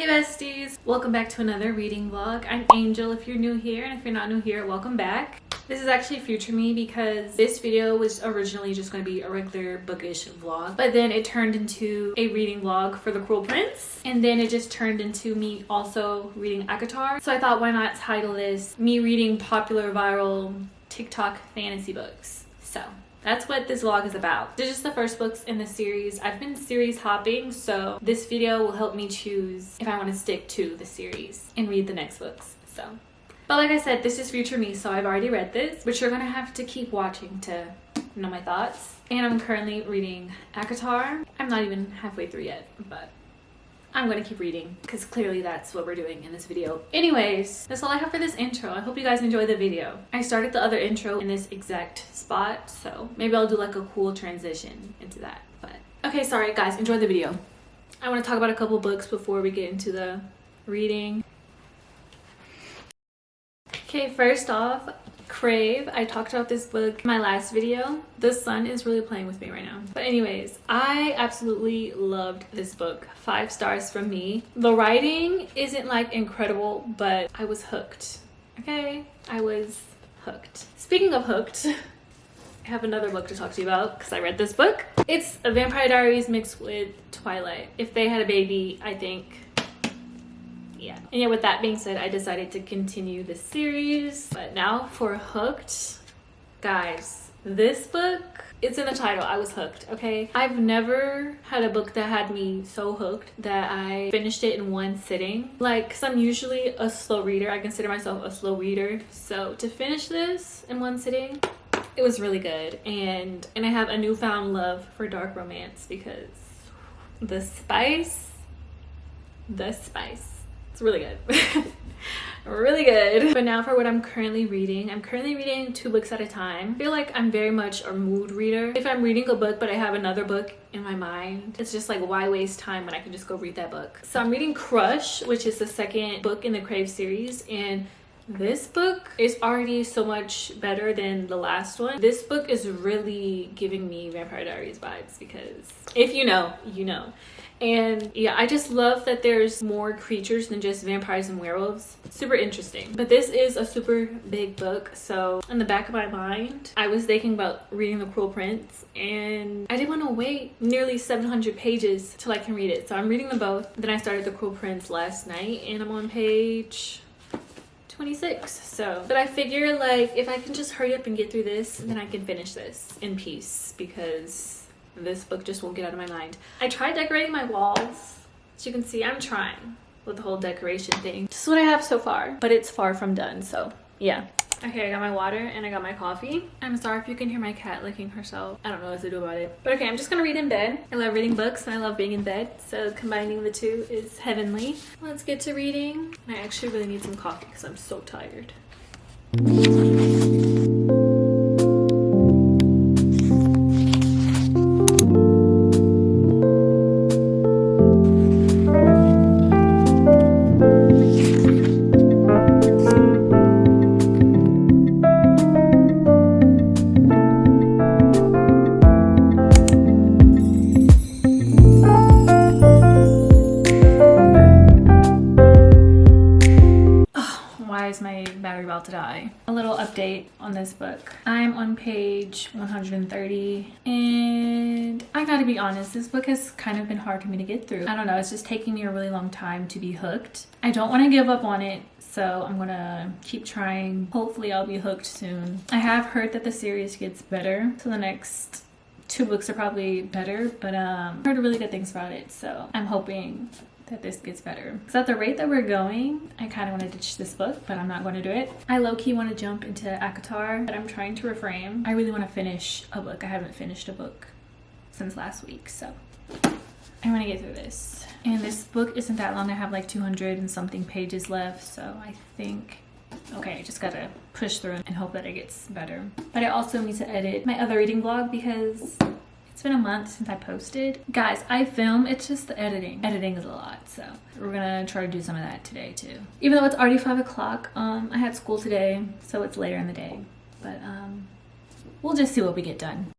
Hey besties! Welcome back to another reading vlog. I'm Angel if you're new here, and if you're not new here, welcome back. This is actually future me because this video was originally just going to be a regular bookish vlog, but then it turned into a reading vlog for The Cruel Prince, and then it just turned into me also reading ACOTAR. So I thought, why not title this me reading popular viral TikTok fantasy books. So that's what this vlog is about. This is just the first books in the series. I've been series hopping, so this video will help me choose if I want to stick to the series and read the next books. But like I said, this is future me, so I've already read this, but you're gonna have to keep watching to know my thoughts. And I'm currently reading ACOTAR. I'm not even halfway through yet, but I'm gonna keep reading because clearly that's what we're doing in this video. Anyways, that's all I have for this intro. I hope you guys enjoy the video. I started the other intro in this exact spot, so maybe I'll do like a cool transition into that. But okay, sorry guys, enjoy the video. I want to talk about a couple books before we get into the reading. Okay, first off, Crave. I talked about this book in my last video. The sun is really playing with me right now. But anyways, I absolutely loved this book. 5 stars from me. The writing isn't like incredible, but I was hooked. Okay, I was hooked. Speaking of hooked, I have another book to talk to you about because I read this book. It's a Vampire Diaries mixed with Twilight. If they had a baby, I think. Yeah. And yeah, with that being said, I decided to continue the series. But now for Hooked, guys, this book, it's in the title. I was hooked, okay? I've never had a book that had me so hooked that I finished it in one sitting. Like, cause I'm usually a slow reader. I consider myself a slow reader. So to finish this in one sitting, it was really good. And I have a newfound love for dark romance because the spice. It's really good. Really good. But now for what I'm currently reading. I'm currently reading 2 books at a time. I feel like I'm very much a mood reader. If I'm reading a book but I have another book in my mind, it's just like, why waste time when I can just go read that book? So I'm reading Crush, which is the second book in the Crave series, and this book is already so much better than the last one. This book is really giving me Vampire Diaries vibes because if you know, you know. And yeah, I just love that there's more creatures than just vampires and werewolves. Super interesting. But this is a super big book, so in the back of my mind, I was thinking about reading The Cruel Prince, and I didn't want to wait nearly 700 pages till I can read it. So I'm reading them both. Then I started The Cruel Prince last night, and I'm on page 26. So, but I figure like if I can just hurry up and get through this, then I can finish this in peace because this book just won't get out of my mind. I tried decorating my walls. As you can see, I'm trying with the whole decoration thing. This is what I have so far, but it's far from done, so yeah. Okay, I got my water and I got my coffee. I'm sorry if you can hear my cat licking herself. I don't know what to do about it. But okay, I'm just gonna read in bed. I love reading books and I love being in bed, so combining the two is heavenly. Let's get to reading. I actually really need some coffee because I'm so tired. About to die. A little update on this book. I'm on page 130 and I gotta be honest, this book has kind of been hard for me to get through. I don't know, it's just taking me a really long time to be hooked. I don't want to give up on it, so I'm gonna keep trying. Hopefully I'll be hooked soon. I have heard that the series gets better, so the next 2 books are probably better, but I've heard really good things about it, so I'm hoping that this gets better. Because at the rate that we're going, I kind of want to ditch this book, but I'm not going to do it. I low-key want to jump into ACOTAR, but I'm trying to refrain. I really want to finish a book. I haven't finished a book since last week, so I want to get through this. And this book isn't that long. I have like 200 and something pages left, so I think, okay, I just gotta push through and hope that it gets better. But I also need to edit my other reading vlog because it's been a month since I posted. Guys, I film, it's just the editing. Editing is a lot, so we're gonna try to do some of that today too. Even though it's already 5 o'clock, I had school today, so it's later in the day. But we'll just see what we get done.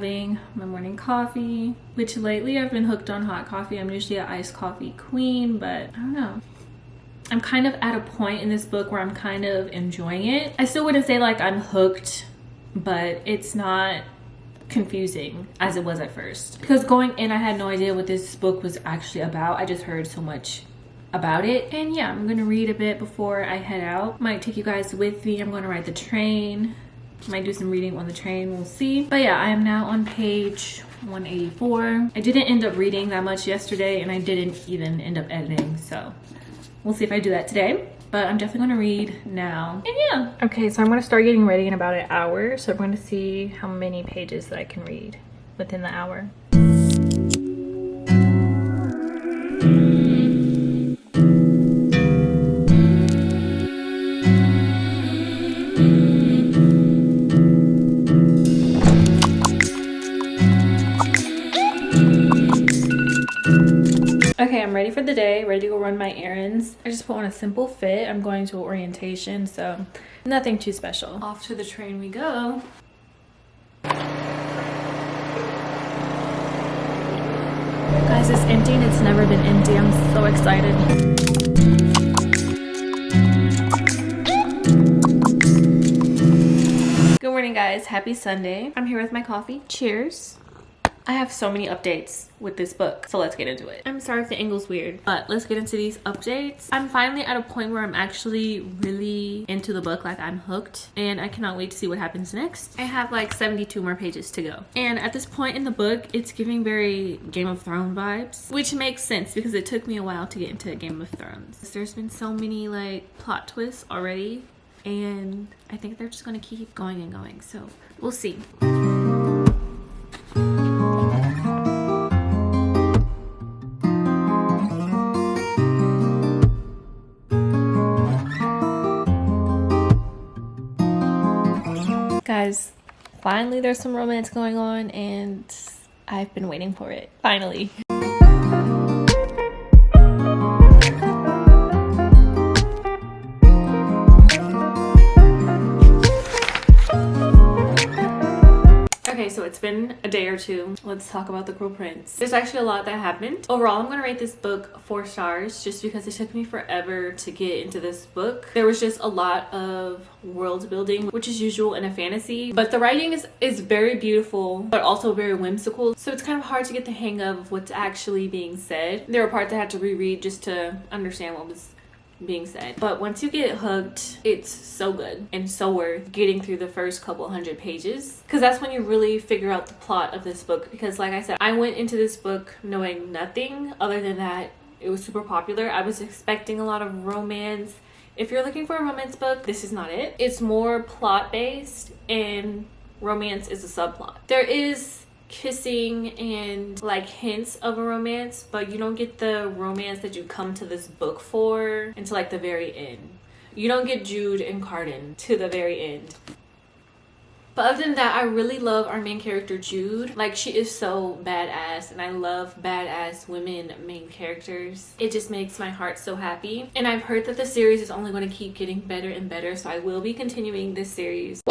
having my morning coffee, which lately I've been hooked on hot coffee. I'm usually an iced coffee queen, but I don't know. I'm kind of at a point in this book where I'm kind of enjoying it. I still wouldn't say like I'm hooked, but it's not confusing as it was at first. Because going in, I had no idea what this book was actually about. I just heard so much about it. And yeah, I'm gonna read a bit before I head out. Might take you guys with me. I'm gonna ride the train. Might do some reading on the train, we'll see. But yeah, I am now on page 184. I didn't end up reading that much yesterday, and I didn't even end up editing, so we'll see if I do that today. But I'm definitely gonna read now. And yeah. Okay, so I'm gonna start getting ready in about an hour. So I'm gonna see how many pages that I can read within the hour. Okay, I'm ready for the day, ready to go run my errands. I just put on a simple fit. I'm going to orientation, so nothing too special. Off to the train we go. Guys, it's empty and it's never been empty. I'm so excited. Good morning, guys. Happy Sunday. I'm here with my coffee. Cheers. I have so many updates with this book, so let's get into it. I'm sorry if the angle's weird, but let's get into these updates. I'm finally at a point where I'm actually really into the book, like I'm hooked, and I cannot wait to see what happens next. I have like 72 more pages to go. And at this point in the book, it's giving very Game of Thrones vibes, which makes sense because it took me a while to get into Game of Thrones. There's been so many like plot twists already, and I think they're just gonna keep going and going, so we'll see. Guys, finally there's some romance going on, and I've been waiting for it. Finally. Okay, so it's been a day or two. Let's talk about The Cruel Prince. There's actually a lot that happened. Overall, I'm gonna rate this book 4 stars just because it took me forever to get into this book. There was just a lot of world building, which is usual in a fantasy, but the writing is very beautiful, but also very whimsical. So it's kind of hard to get the hang of what's actually being said. There were parts I had to reread just to understand what was being said, but once you get hooked, it's so good and so worth getting through the first couple hundred pages, because that's when you really figure out the plot of this book. Because like I said, I went into this book knowing nothing other than that it was super popular. I was expecting a lot of romance. If you're looking for a romance book, this is not it. It's more plot based, and romance is a subplot. There is kissing and like hints of a romance, but you don't get the romance that you come to this book for until like the very end. You don't get Jude and Carden to the very end. But other than that, I really love our main character Jude. Like, she is so badass, and I love badass women main characters. It just makes my heart so happy. And I've heard that the series is only going to keep getting better and better, so I will be continuing this series.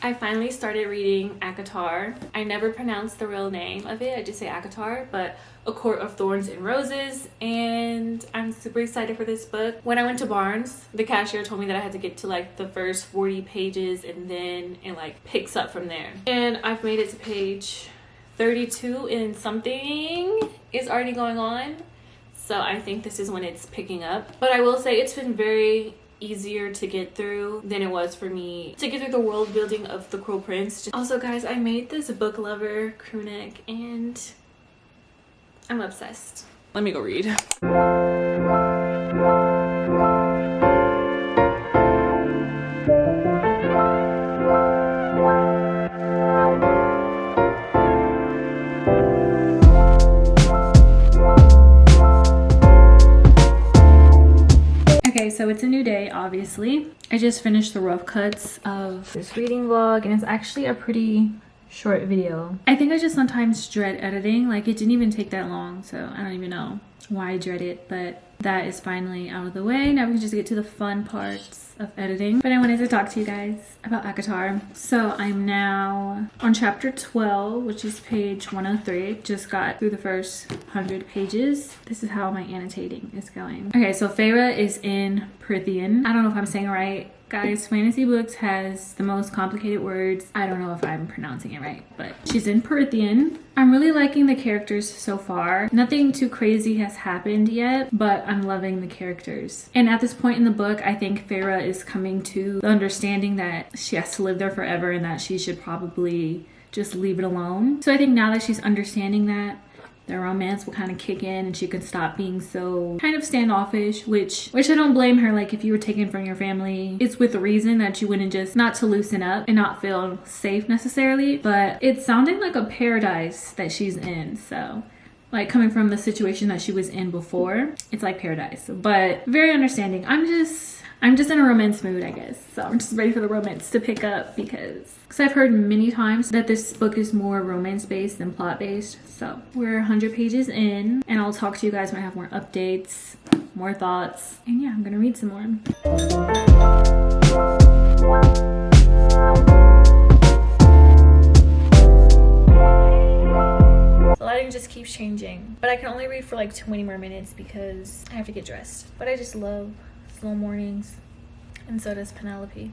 I finally started reading ACOTAR. I never pronounce the real name of it, I just say ACOTAR, but A Court of Thorns and Roses, and I'm super excited for this book. When I went to Barnes, the cashier told me that I had to get to like the first 40 pages and then it like picks up from there. And I've made it to page 32 and something is already going on. So I think this is when it's picking up. But I will say it's been very easier to get through than it was for me to get through the world building of The Cruel Prince. Also guys, I made this book lover crew neck and I'm obsessed. Let me go read. Okay, so so it's a new day, obviously. I just finished the rough cuts of this reading vlog, and it's actually a pretty short video. I think I just sometimes dread editing. Like, it didn't even take that long, so I don't even know why I dread it, but that is finally out of the way. Now we can just get to the fun parts of editing. But I wanted to talk to you guys about ACOTAR. So I'm now on chapter 12, which is page 103. Just got through the first 100 pages. This is how my annotating is going. Okay, so Feyre is in Prythian. I don't know if I'm saying it right. Guys, fantasy books has the most complicated words. I don't know if I'm pronouncing it right, but she's in Prythian. I'm really liking the characters so far. Nothing too crazy has happened yet, but I'm loving the characters. And at this point in the book, I think Feyre is coming to the understanding that she has to live there forever and that she should probably just leave it alone. So I think now that she's understanding that, the romance will kind of kick in and she could stop being so kind of standoffish, which I don't blame her. Like, if you were taken from your family, it's with a reason that you wouldn't just not to loosen up and not feel safe necessarily. But it's sounding like a paradise that she's in. So like, coming from the situation that she was in before, it's like paradise, but very understanding. I'm just in a romance mood, I guess. So I'm just ready for the romance to pick up because I've heard many times that this book is more romance-based than plot-based. So we're 100 pages in, and I'll talk to you guys when I have more updates, more thoughts, and yeah, I'm gonna read some more. The lighting just keeps changing, but I can only read for like 20 more minutes because I have to get dressed. But I just love slow mornings, and so does Penelope.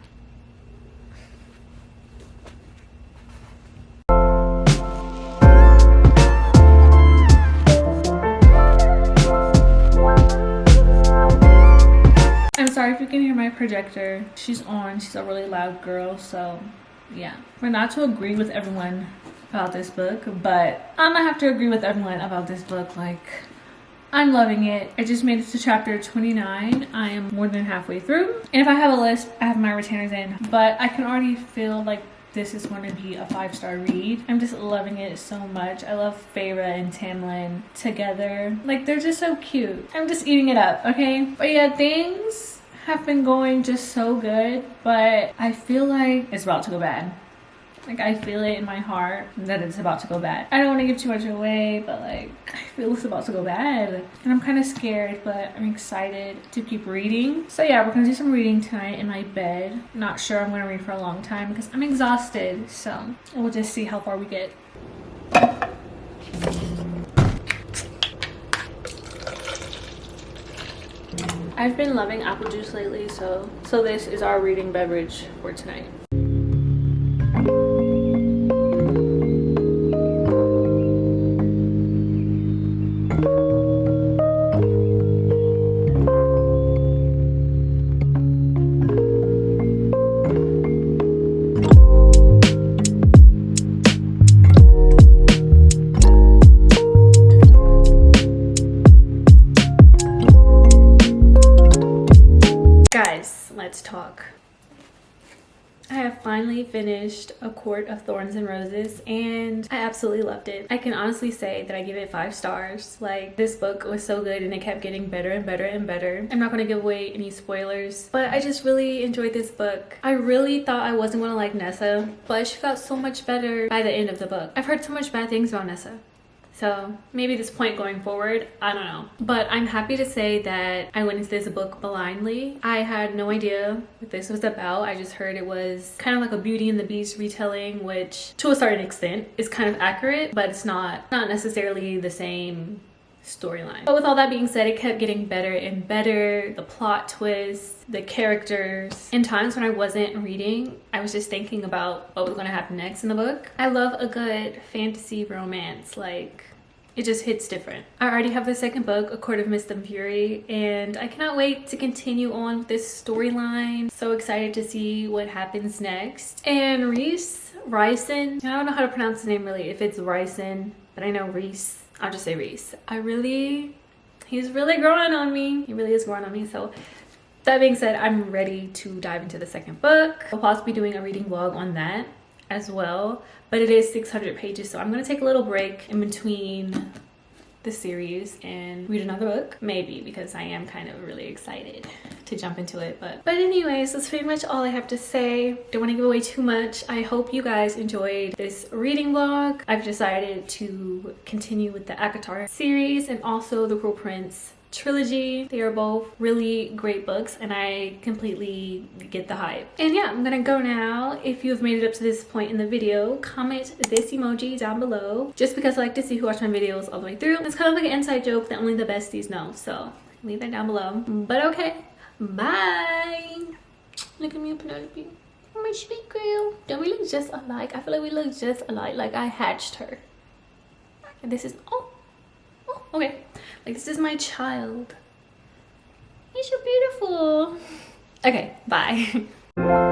I'm sorry if you can hear my projector. She's on. She's a really loud girl, so yeah. We're not to agree with everyone about this book, but I'm gonna have to agree with everyone about this book. Like, I'm loving it. I just made it to chapter 29. I am more than halfway through. And if I have a list, I have my retainers in, but I can already feel like this is going to be a 5-star read. I'm just loving it so much. I love Feyre and Tamlin together. Like, they're just so cute. I'm just eating it up, okay? But yeah, things have been going just so good, but I feel like it's about to go bad. Like, I feel it in my heart that it's about to go bad. I don't want to give too much away, but like, I feel it's about to go bad. And I'm kind of scared, but I'm excited to keep reading. So yeah, we're going to do some reading tonight in my bed. Not sure I'm going to read for a long time because I'm exhausted. So we'll just see how far we get. I've been loving apple juice lately, so this is our reading beverage for tonight. Let's talk. I have finally finished A Court of Thorns and Roses, and I absolutely loved it. I can honestly say that I give it 5 stars. Like, this book was so good and it kept getting better and better and better. I'm not going to give away any spoilers, but I just really enjoyed this book. I really thought I wasn't going to like Nessa, but she got so much better by the end of the book. I've heard so much bad things about Nessa. So maybe this point going forward, I don't know. But I'm happy to say that I went into this book blindly. I had no idea what this was about. I just heard it was kind of like a Beauty and the Beast retelling, which to a certain extent is kind of accurate, but it's not necessarily the same storyline. But with all that being said, it kept getting better and better. The plot twists, the characters. In times when I wasn't reading, I was just thinking about what was going to happen next in the book. I love a good fantasy romance. Like, it just hits different. I already have the second book, A Court of Mist and Fury, and I cannot wait to continue on with this storyline. So excited to see what happens next. And Rhysand, I don't know how to pronounce his name really, if it's Rhysand, but I know Rhys. I'll just say Rhys. He's really growing on me. He really is growing on me. So that being said, I'm ready to dive into the second book. I'll possibly be doing a reading vlog on that as well, but it is 600 pages, so I'm going to take a little break in between the series and read another book. Maybe, because I am kind of really excited to jump into it. But anyways, that's pretty much all I have to say. Don't want to give away too much. I hope you guys enjoyed this reading vlog. I've decided to continue with the ACOTAR series and also the Cruel Prince trilogy. They are both really great books and I completely get the hype. And yeah, I'm gonna go now. If you've made it up to this point in the video, comment this emoji down below, just because I like to see who watched my videos all the way through. It's kind of like an inside joke that only the besties know, so leave that down below. But okay, bye. Look at me, Penelope. Oh, my sweet girl. Don't we look just alike? I feel like we look just alike, like I hatched her. And this is, oh, okay. Like, this is my child. You're so beautiful. Okay, bye.